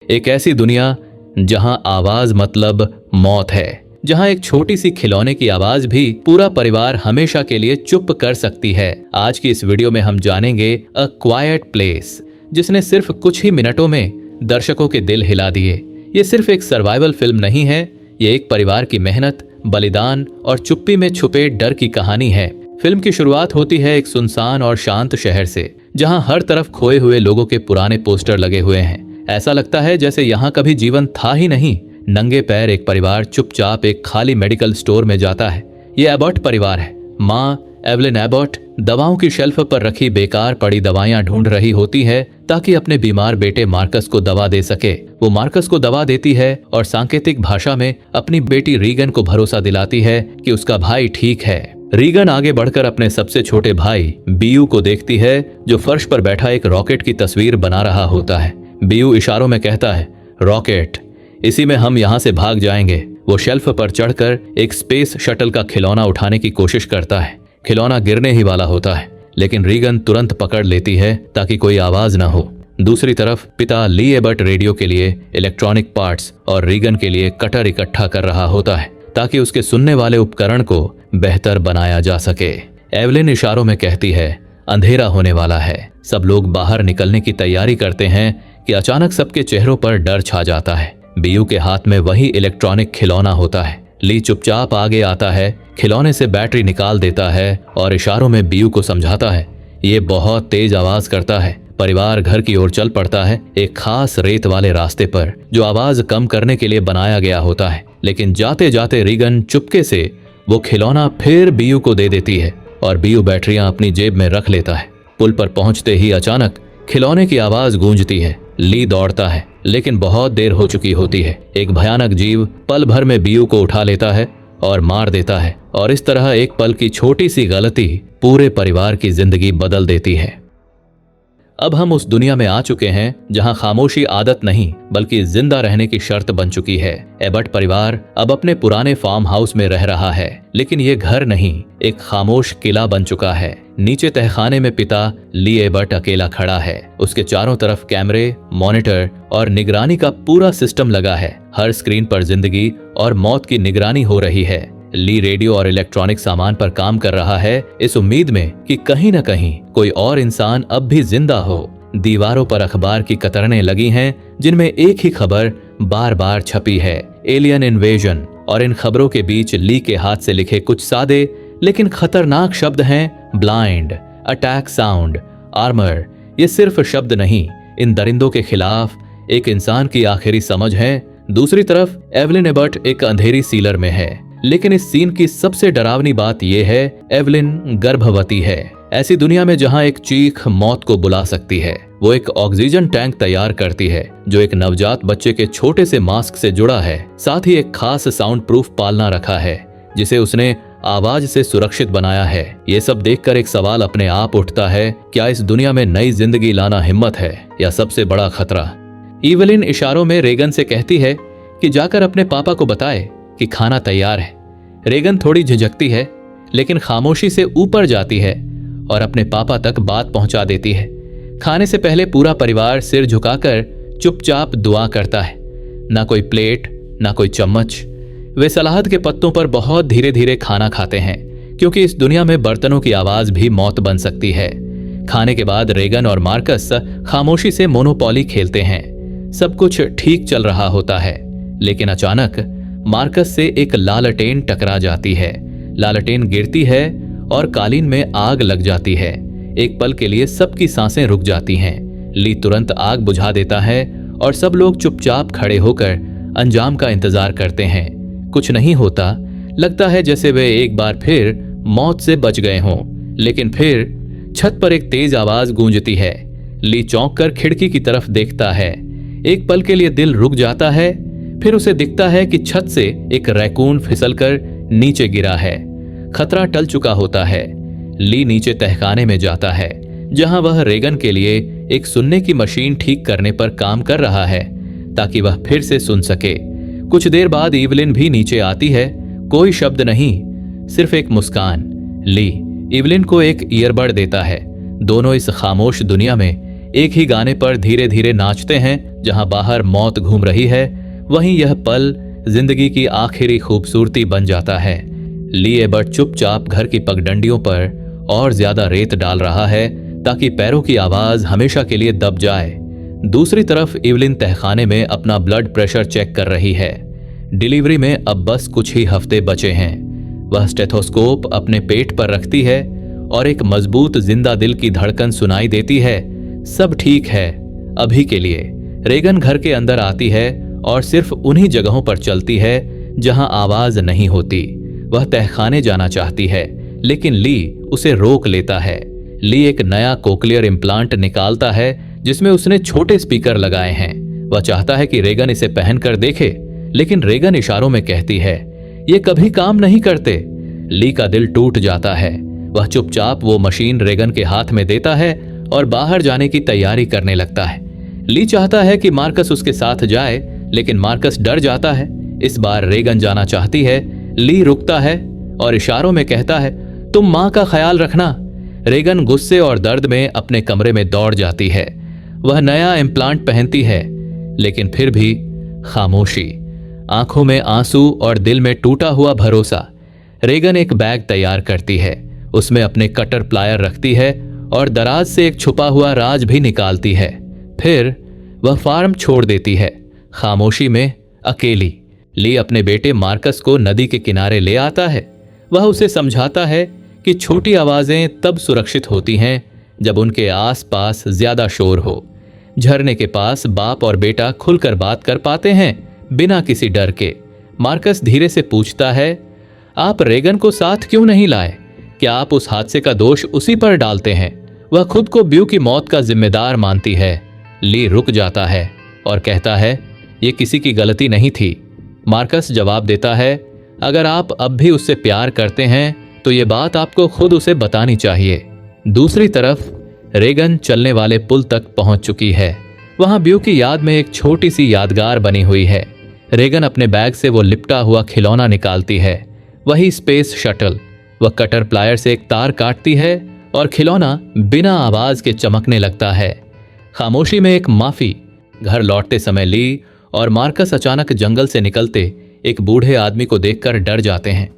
एक ऐसी दुनिया जहां आवाज मतलब मौत है, जहां एक छोटी सी खिलौने की आवाज भी पूरा परिवार हमेशा के लिए चुप कर सकती है। आज की इस वीडियो में हम जानेंगे अ क्वाइट प्लेस, जिसने सिर्फ कुछ ही मिनटों में दर्शकों के दिल हिला दिए। ये सिर्फ एक सर्वाइवल फिल्म नहीं है, ये एक परिवार की मेहनत, बलिदान और चुप्पी में छुपे डर की कहानी है। फिल्म की शुरुआत होती है एक सुनसान और शांत शहर से, जहां हर तरफ खोए हुए लोगों के पुराने पोस्टर लगे हुए हैं। ऐसा लगता है जैसे यहाँ कभी जीवन था ही नहीं। नंगे पैर एक परिवार चुपचाप एक खाली मेडिकल स्टोर में जाता है। ये एबॉट परिवार है। माँ एवलिन एबॉट दवाओं की शेल्फ पर रखी बेकार पड़ी दवाइयां ढूंढ रही होती है ताकि अपने बीमार बेटे मार्कस को दवा दे सके। वो मार्कस को दवा देती है और सांकेतिक भाषा में अपनी बेटी रीगन को भरोसा दिलाती है कि उसका भाई ठीक है। रीगन आगे बढ़कर अपने सबसे छोटे भाई बीयू को देखती है, जो फर्श पर बैठा एक रॉकेट की तस्वीर बना रहा होता है। बीयू इशारों में कहता है, रॉकेट, इसी में हम यहाँ से भाग जाएंगे। वो शेल्फ पर चढ़कर एक स्पेस शटल का खिलौना उठाने की कोशिश करता है। खिलौना गिरने ही वाला होता है, लेकिन रीगन तुरंत पकड़ लेती है ताकि कोई आवाज न हो। दूसरी तरफ पिता ली एबॉट रेडियो के लिए इलेक्ट्रॉनिक पार्ट्स और रीगन के लिए कटर इकट्ठा कर रहा होता है ताकि उसके सुनने वाले उपकरण को बेहतर बनाया जा सके। एवलिन इशारों में कहती है, अंधेरा होने वाला है। सब लोग बाहर निकलने की तैयारी करते हैं कि अचानक सबके चेहरों पर डर छा जाता है। बीयू के हाथ में वही इलेक्ट्रॉनिक खिलौना होता है। ली चुपचाप आगे आता है, खिलौने से बैटरी निकाल देता है और इशारों में बीयू को समझाता है। ये बहुत तेज आवाज करता है। परिवार घर की ओर चल पड़ता है, एक खास रेत वाले रास्ते पर जो आवाज कम करने के लिए बनाया गया होता है। लेकिन जाते जाते रीगन चुपके से वो खिलौना फिर बीयू को दे देती है और बीयू बैटरियां अपनी जेब में रख लेता है। पुल पर पहुंचते ही अचानक खिलौने की आवाज गूंजती है। ली दौड़ता है, लेकिन बहुत देर हो चुकी होती है। एक भयानक जीव पल भर में बीयू को उठा लेता है और मार देता है, और इस तरह एक पल की छोटी सी गलती पूरे परिवार की जिंदगी बदल देती है। अब हम उस दुनिया में आ चुके हैं जहां खामोशी आदत नहीं बल्कि जिंदा रहने की शर्त बन चुकी है। एबॉट परिवार अब अपने पुराने फार्म हाउस में रह रहा है, लेकिन ये घर नहीं, एक खामोश किला बन चुका है। नीचे तहखाने में पिता ली एबॉट अकेला खड़ा है। उसके चारों तरफ कैमरे, मॉनिटर और निगरानी का पूरा सिस्टम लगा है। हर स्क्रीन पर जिंदगी और मौत की निगरानी हो रही है। ली रेडियो और इलेक्ट्रॉनिक सामान पर काम कर रहा है, इस उम्मीद में कि कहीं न कहीं कोई और इंसान अब भी जिंदा हो। दीवारों पर अखबार की कतरनें लगी हैं, जिनमें एक ही खबर बार बार छपी है, एलियन इन्वेजन। और इन खबरों के बीच ली के हाथ से लिखे कुछ सादे लेकिन खतरनाक शब्द हैं, ब्लाइंड, अटैक साउंड, आर्मर। ये सिर्फ शब्द नहीं, इन दरिंदों के खिलाफ एक इंसान की आखिरी समझ है। दूसरी तरफ एवलिन एबॉट एक अंधेरी सीलर में है, लेकिन इस सीन की सबसे डरावनी बात यह है, एवलिन गर्भवती है। ऐसी दुनिया में जहां एक चीख मौत को बुला सकती है, वो एक ऑक्सीजन टैंक तैयार करती है जो एक नवजात बच्चे के छोटे से मास्क से जुड़ा है। साथ ही एक खास साउंड प्रूफ पालना रखा है जिसे उसने आवाज से सुरक्षित बनाया है। ये सब देखकर एक सवाल अपने आप उठता है, क्या इस दुनिया में नई जिंदगी लाना हिम्मत है या सबसे बड़ा खतरा? एवलिन इशारों में रेगन से कहती है कि जाकर अपने पापा को बताए कि खाना तैयार है। रेगन थोड़ी झिझकती है, लेकिन खामोशी से ऊपर जाती है और अपने पापा तक बात पहुंचा देती है। खाने से पहले पूरा परिवार सिर झुकाकर चुपचाप दुआ करता है। ना कोई प्लेट, ना कोई चम्मच। वे सलाहत के पत्तों पर बहुत धीरे धीरे खाना खाते हैं, क्योंकि इस दुनिया में बर्तनों की आवाज भी मौत बन सकती है। खाने के बाद रेगन और मार्कस खामोशी से मोनोपोली खेलते हैं। सब कुछ ठीक चल रहा होता है, लेकिन अचानक मार्कस से एक लालटेन टकरा जाती है। लालटेन गिरती है और कालीन में आग लग जाती है। एक पल के लिए सबकी सांसें रुक जाती हैं। ली तुरंत आग बुझा देता है और सब लोग चुपचाप खड़े होकर अंजाम का इंतजार करते हैं। कुछ नहीं होता, लगता है जैसे वे एक बार फिर मौत से बच गए हों। लेकिन फिर छत पर एक तेज आवाज गूंजती है। ली चौंक कर खिड़की की तरफ देखता है। एक पल के लिए दिल रुक जाता है, फिर उसे दिखता है कि छत से एक रैकून फिसलकर नीचे गिरा है। खतरा टल चुका होता है। ली नीचे तहखाने में जाता है, जहां वह रेगन के लिए एक सुनने की मशीन ठीक करने पर काम कर रहा है ताकि वह फिर से सुन सके। कुछ देर बाद एवलिन भी नीचे आती है। कोई शब्द नहीं, सिर्फ एक मुस्कान। ली एवलिन को एक ईयरबड देता है। दोनों इस खामोश दुनिया में एक ही गाने पर धीरे धीरे नाचते हैं। जहां बाहर मौत घूम रही है, वहीं यह पल जिंदगी की आखिरी खूबसूरती बन जाता है। ली एबर्ट चुपचाप घर की पगडंडियों पर और ज्यादा रेत डाल रहा है ताकि पैरों की आवाज हमेशा के लिए दब जाए। दूसरी तरफ इवलिन तहखाने में अपना ब्लड प्रेशर चेक कर रही है। डिलीवरी में अब बस कुछ ही हफ्ते बचे हैं। वह स्टेथोस्कोप अपने पेट पर रखती है और एक मजबूत जिंदा दिल की धड़कन सुनाई देती है। सब ठीक है अभी के लिए। रेगन घर के अंदर आती है और सिर्फ उन्हीं जगहों पर चलती है जहां आवाज नहीं होती। वह तहखाने जाना चाहती है, लेकिन ली उसे रोक लेता है। ली एक नया कोक्लियर इम्प्लांट निकालता है जिसमें उसने छोटे स्पीकर लगाए हैं। वह चाहता है कि रेगन इसे पहनकर देखे, लेकिन रेगन इशारों में कहती है ये कभी काम नहीं करते। ली का दिल टूट जाता है। वह चुपचाप वो मशीन रेगन के हाथ में देता है और बाहर जाने की तैयारी करने लगता है। ली चाहता है कि मार्कस उसके साथ जाए, लेकिन मार्कस डर जाता है। इस बार रेगन जाना चाहती है। ली रुकता है और इशारों में कहता है तुम मां का ख्याल रखना। रेगन गुस्से और दर्द में अपने कमरे में दौड़ जाती है। वह नया इम्प्लांट पहनती है, लेकिन फिर भी खामोशी, आंखों में आंसू और दिल में टूटा हुआ भरोसा। रेगन एक बैग तैयार करती है, उसमें अपने कटर प्लायर रखती है और दराज से एक छुपा हुआ राज भी निकालती है। फिर वह फार्म छोड़ देती है, खामोशी में अकेली। ली अपने बेटे मार्कस को नदी के किनारे ले आता है। वह उसे समझाता है कि छोटी आवाजें तब सुरक्षित होती हैं जब उनके आसपास ज्यादा शोर हो। झरने के पास बाप और बेटा खुलकर बात कर पाते हैं बिना किसी डर के। मार्कस धीरे से पूछता है आप रेगन को साथ क्यों नहीं लाए? क्या आप उस हादसे का दोष उसी पर डालते हैं? वह खुद को ब्यू की मौत का जिम्मेदार मानती है। ली रुक जाता है और कहता है ये किसी की गलती नहीं थी। मार्कस जवाब देता है अगर आप अब भी उससे प्यार करते हैं तो ये बात आपको खुद उसे बतानी चाहिए। दूसरी तरफ रेगन चलने वाले पुल तक पहुंच चुकी है। वहां ब्यू की याद में एक छोटी सी यादगार बनी हुई है। रेगन अपने बैग से वो लिपटा हुआ खिलौना निकालती है, वही स्पेस शटल। वह कटर प्लायर से एक तार काटती है और खिलौना बिना आवाज के चमकने लगता है। खामोशी में एक माफी। घर लौटते समय ली और मार्कस अचानक जंगल से निकलते एक बूढ़े आदमी को देखकर डर जाते हैं।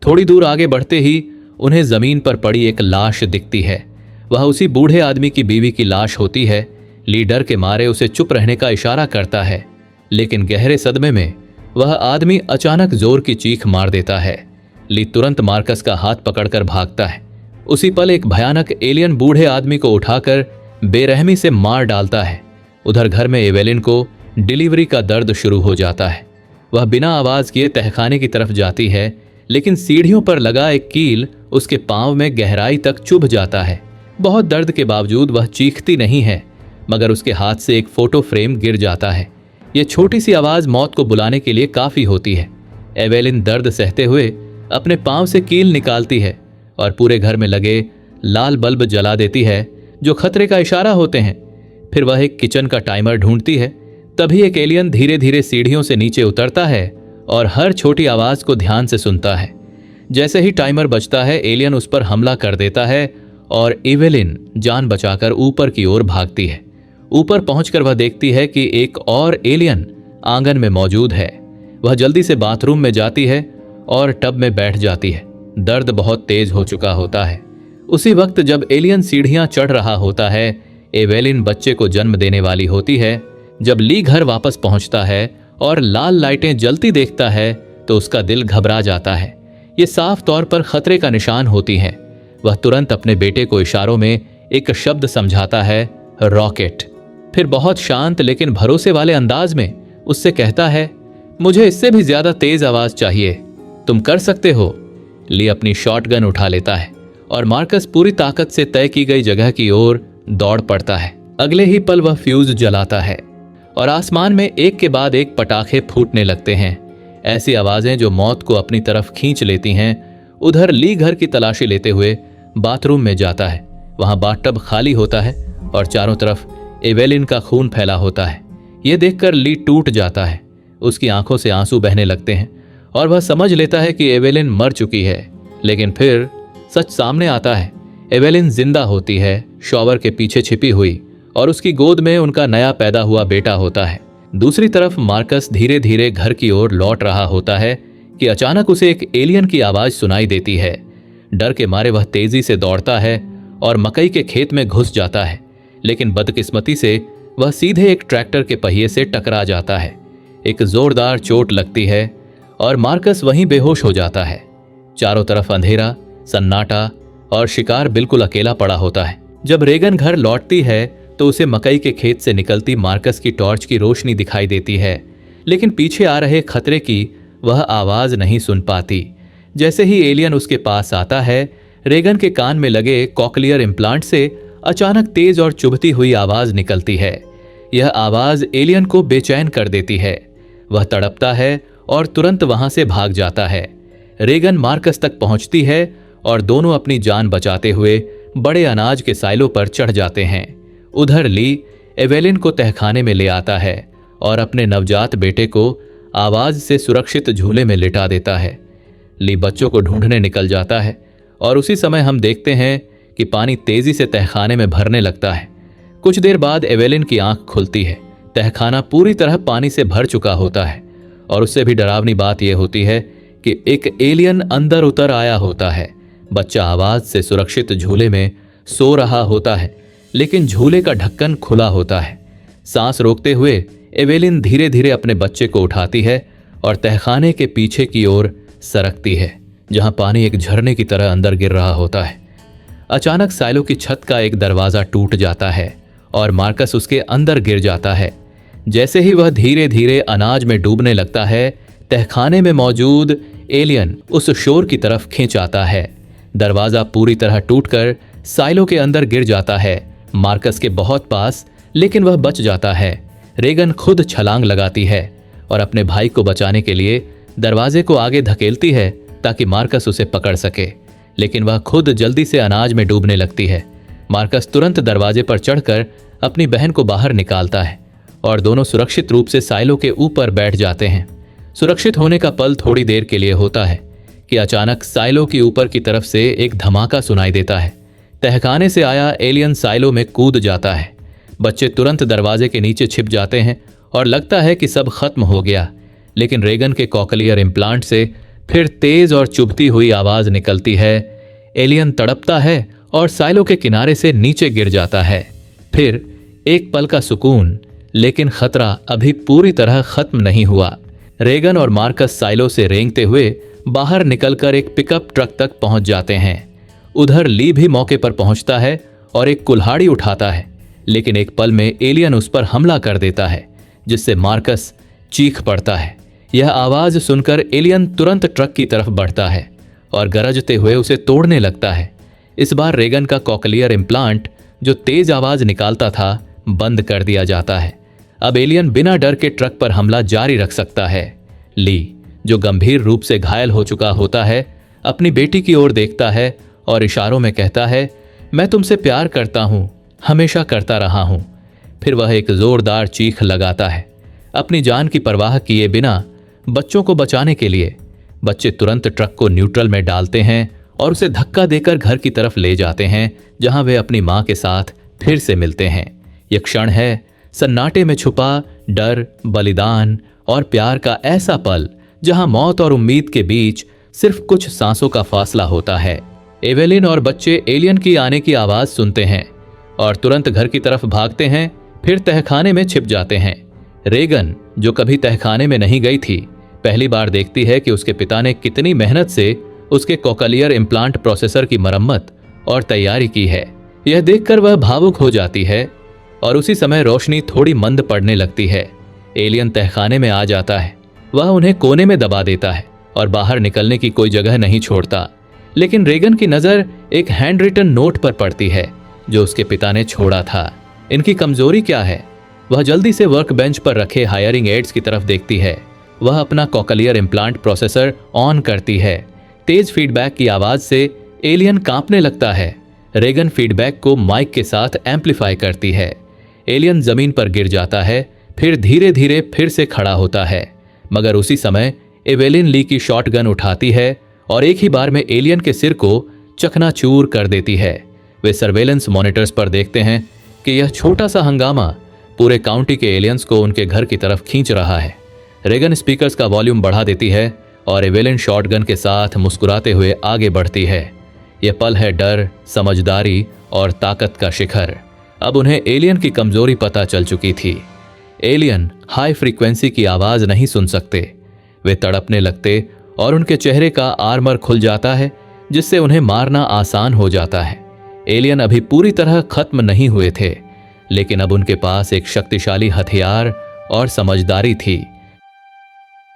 थोड़ी दूर आगे बढ़ते ही उन्हें जमीन पर पड़ी एक लाश दिखती है। वह उसी बूढ़े आदमी की बीवी की लाश होती है। ली डर के मारे उसे चुप रहने का इशारा करता है, लेकिन गहरे सदमे में वह आदमी अचानक जोर की चीख मार देता है। ली तुरंत मार्कस का हाथ पकड़कर भागता है। उसी पल एक भयानक एलियन बूढ़े आदमी को उठाकर बेरहमी से मार डालता है। उधर घर में एवेलिन को डिलीवरी का दर्द शुरू हो जाता है। वह बिना आवाज किए तहखाने की तरफ जाती है, लेकिन सीढ़ियों पर लगा एक कील उसके पांव में गहराई तक चुभ जाता है। बहुत दर्द के बावजूद वह चीखती नहीं है, मगर उसके हाथ से एक फोटो फ्रेम गिर जाता है। यह छोटी सी आवाज मौत को बुलाने के लिए काफी होती है। एवेलिन दर्द सहते हुए अपने पांव से कील निकालती है और पूरे घर में लगे लाल बल्ब जला देती है जो खतरे का इशारा होते हैं। फिर वह एक किचन का टाइमर ढूंढती है। तभी एक एलियन धीरे धीरे सीढ़ियों से नीचे उतरता है और हर छोटी आवाज को ध्यान से सुनता है। जैसे ही टाइमर बजता है, एलियन उस पर हमला कर देता है और एवेलिन जान बचाकर ऊपर की ओर भागती है। ऊपर पहुंचकर वह देखती है कि एक और एलियन आंगन में मौजूद है। वह जल्दी से बाथरूम में जाती है और टब में बैठ जाती है। दर्द बहुत तेज हो चुका होता है। उसी वक्त जब एलियन सीढ़ियां चढ़ रहा होता है, एवेलिन बच्चे को जन्म देने वाली होती है। जब ली घर वापस पहुंचता है और लाल लाइटें जलती देखता है तो उसका दिल घबरा जाता है। ये साफ तौर पर खतरे का निशान होती हैं। वह तुरंत अपने बेटे को इशारों में एक शब्द समझाता है, रॉकेट। फिर बहुत शांत लेकिन भरोसे वाले अंदाज में उससे कहता है, मुझे इससे भी ज्यादा तेज आवाज चाहिए, तुम कर सकते हो। ली अपनी शॉटगन उठा लेता है और मार्कस पूरी ताकत से तय की गई जगह की ओर दौड़ पड़ता है। अगले ही पल वह फ्यूज जलाता है और आसमान में एक के बाद एक पटाखे फूटने लगते हैं, ऐसी आवाजें जो मौत को अपनी तरफ खींच लेती हैं। उधर ली घर की तलाशी लेते हुए बाथरूम में जाता है। वहां बाथटब खाली होता है और चारों तरफ एवेलिन का खून फैला होता है। यह देखकर ली टूट जाता है। उसकी आंखों से आंसू बहने लगते हैं और वह समझ लेता है कि एवेलिन मर चुकी है। लेकिन फिर सच सामने आता है। एवेलिन जिंदा होती है, शॉवर के पीछे छिपी हुई, और उसकी गोद में उनका नया पैदा हुआ बेटा होता है। दूसरी तरफ मार्कस धीरे धीरे घर की ओर लौट रहा होता है कि अचानक उसे एक एलियन की आवाज सुनाई देती है। डर के मारे वह तेजी से दौड़ता है और मकई के खेत में घुस जाता है, लेकिन बदकिस्मती से वह सीधे एक ट्रैक्टर के पहिए से टकरा जाता है। एक जोरदार चोट लगती है और मार्कस वहीं बेहोश हो जाता है। चारों तरफ अंधेरा, सन्नाटा और शिकार बिल्कुल अकेला पड़ा होता है। जब रेगन घर लौटती है तो उसे मकई के खेत से निकलती मार्कस की टॉर्च की रोशनी दिखाई देती है, लेकिन पीछे आ रहे खतरे की वह आवाज नहीं सुन पाती। जैसे ही एलियन उसके पास आता है, रेगन के कान में लगे कॉकलियर इम्प्लांट से अचानक तेज और चुभती हुई आवाज निकलती है। यह आवाज एलियन को बेचैन कर देती है। वह तड़पता है और तुरंत वहां से भाग जाता है। रेगन मार्कस तक पहुंचती है और दोनों अपनी जान बचाते हुए बड़े अनाज के साइलों पर चढ़ जाते हैं। उधर ली एवेलिन को तहखाने में ले आता है और अपने नवजात बेटे को आवाज से सुरक्षित झूले में लिटा देता है। ली बच्चों को ढूंढने निकल जाता है और उसी समय हम देखते हैं कि पानी तेजी से तहखाने में भरने लगता है। कुछ देर बाद एवेलिन की आंख खुलती है। तहखाना पूरी तरह पानी से भर चुका होता है और उससे भी डरावनी बात यह होती है कि एक एलियन अंदर उतर आया होता है। बच्चा आवाज से सुरक्षित झूले में सो रहा होता है, लेकिन झूले का ढक्कन खुला होता है। सांस रोकते हुए एवेलिन धीरे धीरे अपने बच्चे को उठाती है और तहखाने के पीछे की ओर सरकती है, जहां पानी एक झरने की तरह अंदर गिर रहा होता है। अचानक साइलो की छत का एक दरवाजा टूट जाता है और मार्कस उसके अंदर गिर जाता है। जैसे ही वह धीरे धीरे अनाज में डूबने लगता है, तहखाने में मौजूद एलियन उस शोर की तरफ खींच आता है। दरवाजा पूरी तरह टूटकर साइलो के अंदर गिर जाता है, मार्कस के बहुत पास, लेकिन वह बच जाता है। रेगन खुद छलांग लगाती है और अपने भाई को बचाने के लिए दरवाजे को आगे धकेलती है ताकि मार्कस उसे पकड़ सके, लेकिन वह खुद जल्दी से अनाज में डूबने लगती है। मार्कस तुरंत दरवाजे पर चढ़कर अपनी बहन को बाहर निकालता है और दोनों सुरक्षित रूप से साइलो के ऊपर बैठ जाते हैं। सुरक्षित होने का पल थोड़ी देर के लिए होता है कि अचानक साइलो की ऊपर की तरफ से एक धमाका सुनाई देता है। तहखाने से आया एलियन साइलो में कूद जाता है। बच्चे तुरंत दरवाजे के नीचे छिप जाते हैं और लगता है कि सब खत्म हो गया, लेकिन रेगन के कॉकलियर इम्प्लांट से फिर तेज और चुभती हुई आवाज निकलती है। एलियन तड़पता है और साइलो के किनारे से नीचे गिर जाता है। फिर एक पल का सुकून, लेकिन खतरा अभी पूरी तरह खत्म नहीं हुआ। रेगन और मार्कस साइलो से रेंगते हुए बाहर निकलकर एक पिकअप ट्रक तक पहुंच जाते हैं। उधर ली भी मौके पर पहुंचता है और एक कुल्हाड़ी उठाता है, लेकिन एक पल में एलियन उस पर हमला कर देता है, जिससे मार्कस चीख पड़ता है। यह आवाज सुनकर एलियन तुरंत ट्रक की तरफ बढ़ता है और गरजते हुए उसे तोड़ने लगता है। इस बार रेगन का कॉकलियर इम्प्लांट, जो तेज आवाज निकालता था, बंद कर दिया जाता है। अब एलियन बिना डर के ट्रक पर हमला जारी रख सकता है। ली, जो गंभीर रूप से घायल हो चुका होता है, अपनी बेटी की ओर देखता है और इशारों में कहता है, मैं तुमसे प्यार करता हूं, हमेशा करता रहा हूं। फिर वह एक जोरदार चीख लगाता है, अपनी जान की परवाह किए बिना बच्चों को बचाने के लिए। बच्चे तुरंत ट्रक को न्यूट्रल में डालते हैं और उसे धक्का देकर घर की तरफ ले जाते हैं, जहां वे अपनी मां के साथ फिर से मिलते हैं। यह क्षण है सन्नाटे में छुपा डर, बलिदान और प्यार का ऐसा पल जहां मौत और उम्मीद के बीच सिर्फ कुछ सांसों का फासला होता है। एवेलिन और बच्चे एलियन की आने की आवाज सुनते हैं और तुरंत घर की तरफ भागते हैं, फिर तहखाने में छिप जाते हैं। रेगन, जो कभी तहखाने में नहीं गई थी, पहली बार देखती है कि उसके पिता ने कितनी मेहनत से उसके कॉकलियर इम्प्लांट प्रोसेसर की मरम्मत और तैयारी की है। यह देखकर वह भावुक हो जाती है और उसी समय रोशनी थोड़ी मंद पड़ने लगती है। एलियन तहखाने में आ जाता है। वह उन्हें कोने में दबा देता है और बाहर निकलने की कोई जगह नहीं छोड़ता, लेकिन रेगन की नजर एक हैंड रिटन नोट पर पड़ती है जो उसके पिता ने छोड़ा था। इनकी कमजोरी क्या है? वह जल्दी से वर्क बेंच पर रखे हायरिंग एड्स की तरफ देखती है। वह अपना कॉकलियर इम्प्लांट प्रोसेसर ऑन करती है। तेज फीडबैक की आवाज से एलियन कांपने लगता है। रेगन फीडबैक को माइक के साथ एम्पलीफाई करती है। एलियन जमीन पर गिर जाता है, फिर धीरे धीरे फिर से खड़ा होता है, मगर उसी समय एवेलिन ली की शॉटगन उठाती है और एक ही बार में एलियन के सिर को चकनाचूर कर देती है। वे सर्वेलेंस मॉनिटर्स पर देखते हैं कि यह छोटा सा हंगामा पूरे काउंटी के एलियंस को उनके घर की तरफ खींच रहा है। रेगन स्पीकर्स का वॉल्यूम बढ़ा देती है और एवेलिन शॉटगन के साथ मुस्कुराते हुए आगे बढ़ती है। यह पल है डर, समझदारी और ताकत का शिखर। अब उन्हें एलियन की कमजोरी पता चल चुकी थी। एलियन हाई फ्रीक्वेंसी की आवाज नहीं सुन सकते। वे तड़पने लगते और उनके चेहरे का आर्मर खुल जाता है, जिससे उन्हें मारना आसान हो जाता है। एलियन अभी पूरी तरह खत्म नहीं हुए थे, लेकिन अब उनके पास एक शक्तिशाली हथियार और समझदारी थी